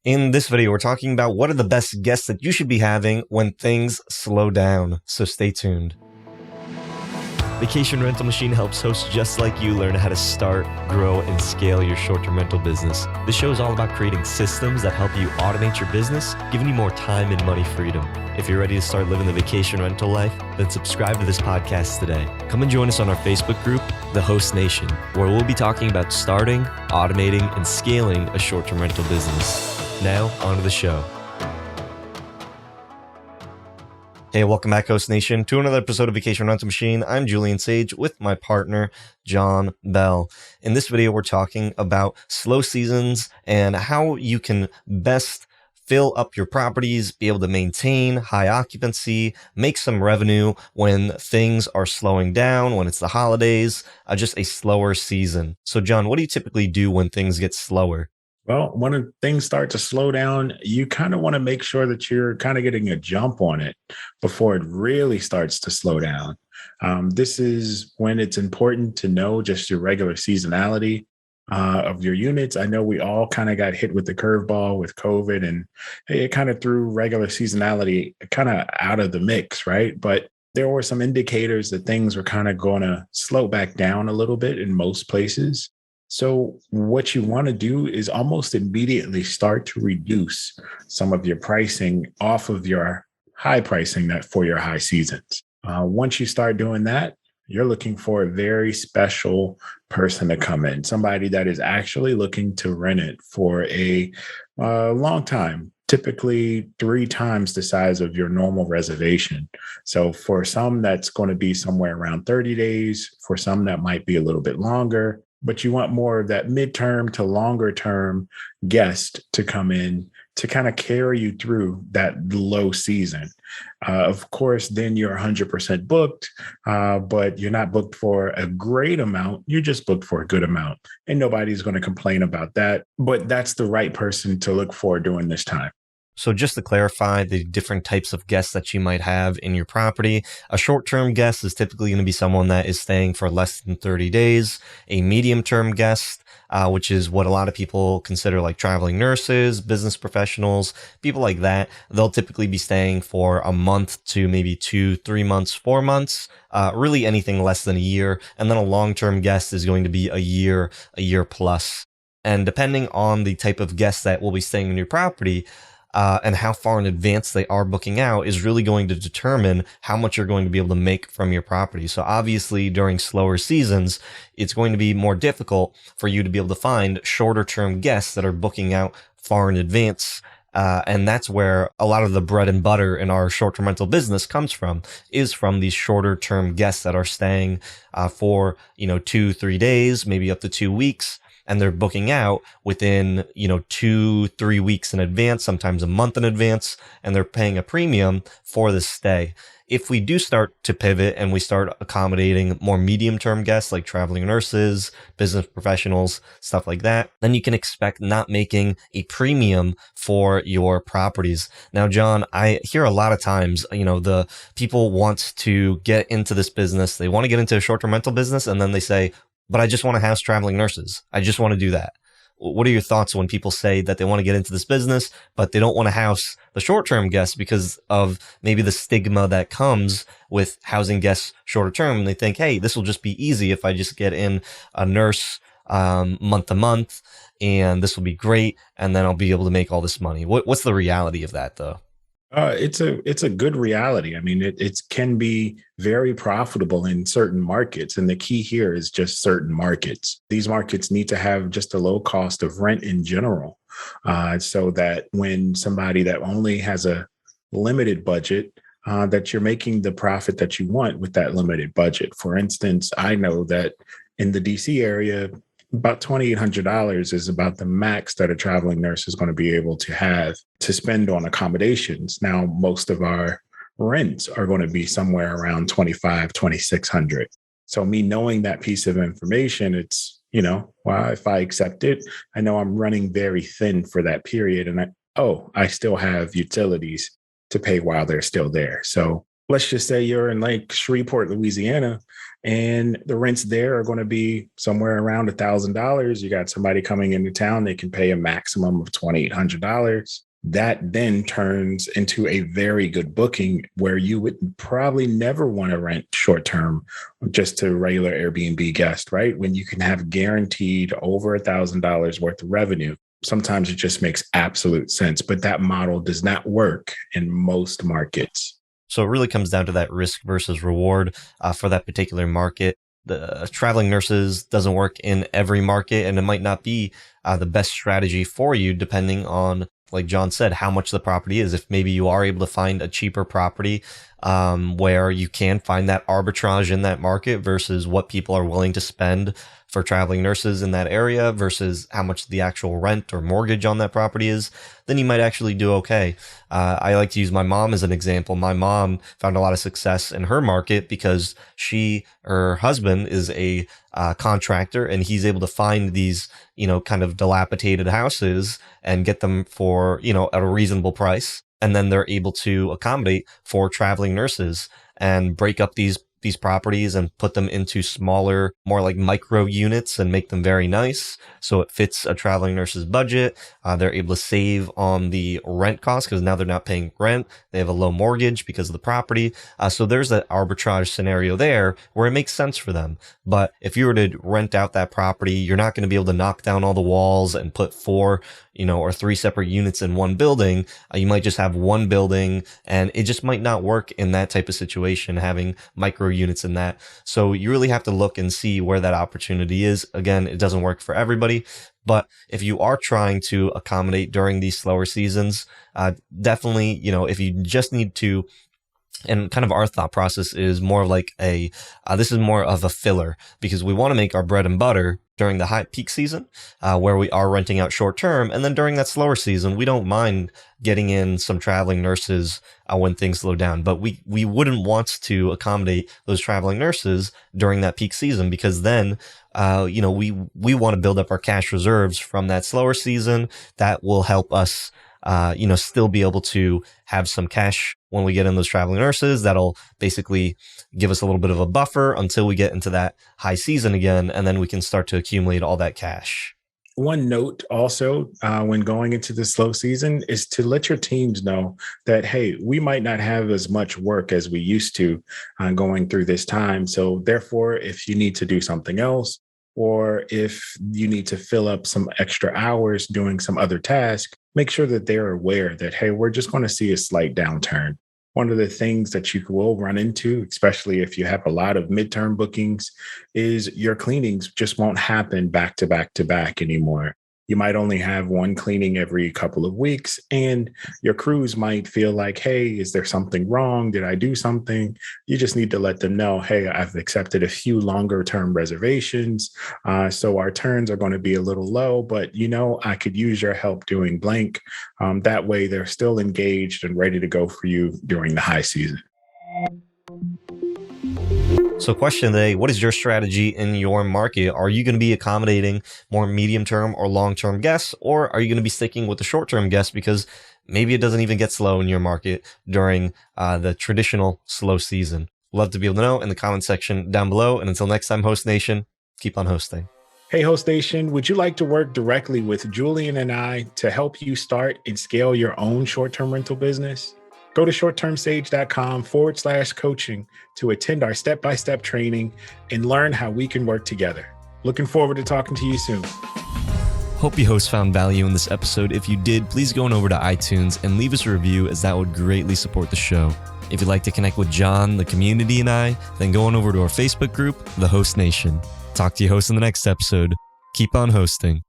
In this video, we're talking about what are the best guests that you should be having when things slow down. So stay tuned. Vacation Rental Machine helps hosts just like you learn how to start, grow, and scale your short-term rental business. This show is all about creating systems that help you automate your business, giving you more time and money freedom. If you're ready to start living the vacation rental life, then subscribe to this podcast today. Come and join us on our Facebook group, The Host Nation, where we'll be talking about starting, automating, and scaling a short-term rental business. Now, on to the show. Hey, welcome back, Host Nation, to another episode of Vacation Rental Machine. I'm Julian Sage with my partner, John Bell. In this video, we're talking about slow seasons and how you can best fill up your properties, be able to maintain high occupancy, make some revenue when things are slowing down, when it's the holidays, just a slower season. So, John, what do you typically do when things get slower? Well, when things start to slow down, you kind of want to make sure that you're kind of getting a jump on it before it really starts to slow down. This is when it's important to know just your regular seasonality of your units. I know we all kind of got hit with the curveball with COVID, and it kind of threw regular seasonality kind of out of the mix, right? But there were some indicators that things were kind of going to slow back down a little bit in most places. So what you want to do is almost immediately start to reduce some of your pricing off of your high pricing that for your high seasons. Once you start doing that, you're looking for a very special person to come in, somebody that is actually looking to rent it for a long time, typically 3 times the size of your normal reservation. So for some, that's going to be somewhere around 30 days. For some, that might be a little bit longer. But you want more of that midterm to longer term guest to come in to kind of carry you through that low season. Of course, then you're 100% booked, but you're not booked for a great amount. You're just booked for a good amount. And nobody's going to complain about that. But that's the right person to look for during this time. So just to clarify the different types of guests that you might have in your property, a short-term guest is typically going to be someone that is staying for less than 30 days. A medium-term guest, which is what a lot of people consider like traveling nurses, business professionals, people like that. They'll typically be staying for a month to maybe 2, 3 months, 4 months, really anything less than a year. And then a long-term guest is going to be a year plus. And depending on the type of guest that will be staying in your property, and how far in advance they are booking out is really going to determine how much you're going to be able to make from your property. So obviously during slower seasons, it's going to be more difficult for you to be able to find shorter term guests that are booking out far in advance. And that's where a lot of the bread and butter in our short-term rental business comes from, is from these shorter term guests that are staying for 2-3 days, maybe up to 2 weeks. And they're booking out within, 2-3 weeks in advance, sometimes a month in advance, and they're paying a premium for the stay. If we do start to pivot and we start accommodating more medium-term guests like traveling nurses, business professionals, stuff like that, then you can expect not making a premium for your properties. Now, John, I hear a lot of times, the people want to get into this business. They want to get into a short-term rental business, and then they say, but I just want to house traveling nurses. I just want to do that. What are your thoughts when people say that they want to get into this business, but they don't want to house the short-term guests because of maybe the stigma that comes with housing guests shorter term? And they think, hey, this will just be easy if I just get in a nurse month to month, and this will be great, and then I'll be able to make all this money. What's the reality of that, though? It's a good reality. I mean, it can be very profitable in certain markets. And the key here is just certain markets. These markets need to have just a low cost of rent in general, so that when somebody that only has a limited budget, that you're making the profit that you want with that limited budget. For instance, I know that in the DC area, about $2,800 is about the max that a traveling nurse is going to be able to have to spend on accommodations. Now, most of our rents are going to be somewhere around $2,500, $2,600. So me knowing that piece of information, it's, well, if I accept it, I know I'm running very thin for that period. And I still have utilities to pay while they're still there. So Let's just say you're in like Shreveport, Louisiana, and the rents there are going to be somewhere around $1,000. You got somebody coming into town, they can pay a maximum of $2,800. That then turns into a very good booking where you would probably never want to rent short term just to regular Airbnb guest, right? When you can have guaranteed over $1,000 worth of revenue. Sometimes it just makes absolute sense, but that model does not work in most markets. So it really comes down to that risk versus reward for that particular market. The traveling nurses doesn't work in every market, and it might not be the best strategy for you, depending on, like John said, how much the property is. If maybe you are able to find a cheaper property where you can find that arbitrage in that market versus what people are willing to spend for traveling nurses in that area versus how much the actual rent or mortgage on that property is, then you might actually do okay. I like to use my mom as an example. My mom found a lot of success in her market because her husband is a contractor, and he's able to find these, kind of dilapidated houses and get them for, at a reasonable price. And then they're able to accommodate for traveling nurses and break up these properties and put them into smaller, more like micro units and make them very nice. So it fits a traveling nurse's budget. They're able to save on the rent costs because now they're not paying rent. They have a low mortgage because of the property. So there's that arbitrage scenario there where it makes sense for them. But if you were to rent out that property, you're not going to be able to knock down all the walls and put 4, or 3 separate units in one building. You might just have one building, and it just might not work in that type of situation, having micro units in that. So you really have to look and see where that opportunity is. Again, it doesn't work for everybody, but if you are trying to accommodate during these slower seasons, definitely, if you just need to. And kind of our thought process is more like this is more of a filler, because we want to make our bread and butter during the high peak season, where we are renting out short term. And then during that slower season, we don't mind getting in some traveling nurses when things slow down. But we wouldn't want to accommodate those traveling nurses during that peak season, because then, we want to build up our cash reserves from that slower season. That will help us still be able to have some cash when we get in those traveling nurses. That'll basically give us a little bit of a buffer until we get into that high season again, and then we can start to accumulate all that cash. One note also when going into the slow season is to let your teams know that, hey, we might not have as much work as we used to going through this time. So therefore, if you need to do something else, or if you need to fill up some extra hours doing some other task, make sure that they're aware that, hey, we're just going to see a slight downturn. One of the things that you will run into, especially if you have a lot of midterm bookings, is your cleanings just won't happen back to back to back anymore. You might only have one cleaning every couple of weeks, and your crews might feel like, hey, is there something wrong? Did I do something? You just need to let them know, hey, I've accepted a few longer term reservations. So our turns are going to be a little low, but I could use your help doing blank. That way they're still engaged and ready to go for you during the high season. So question today, what is your strategy in your market? Are you going to be accommodating more medium-term or long-term guests, or are you going to be sticking with the short-term guests because maybe it doesn't even get slow in your market during the traditional slow season? Love to be able to know in the comment section down below. And until next time, Host Nation, keep on hosting. Hey, Host Nation, would you like to work directly with Julian and I to help you start and scale your own short-term rental business? Go to shorttermsage.com/coaching to attend our step-by-step training and learn how we can work together. Looking forward to talking to you soon. Hope you hosts found value in this episode. If you did, please go on over to iTunes and leave us a review, as that would greatly support the show. If you'd like to connect with John, the community, and I, then go on over to our Facebook group, The Host Nation. Talk to you hosts in the next episode. Keep on hosting.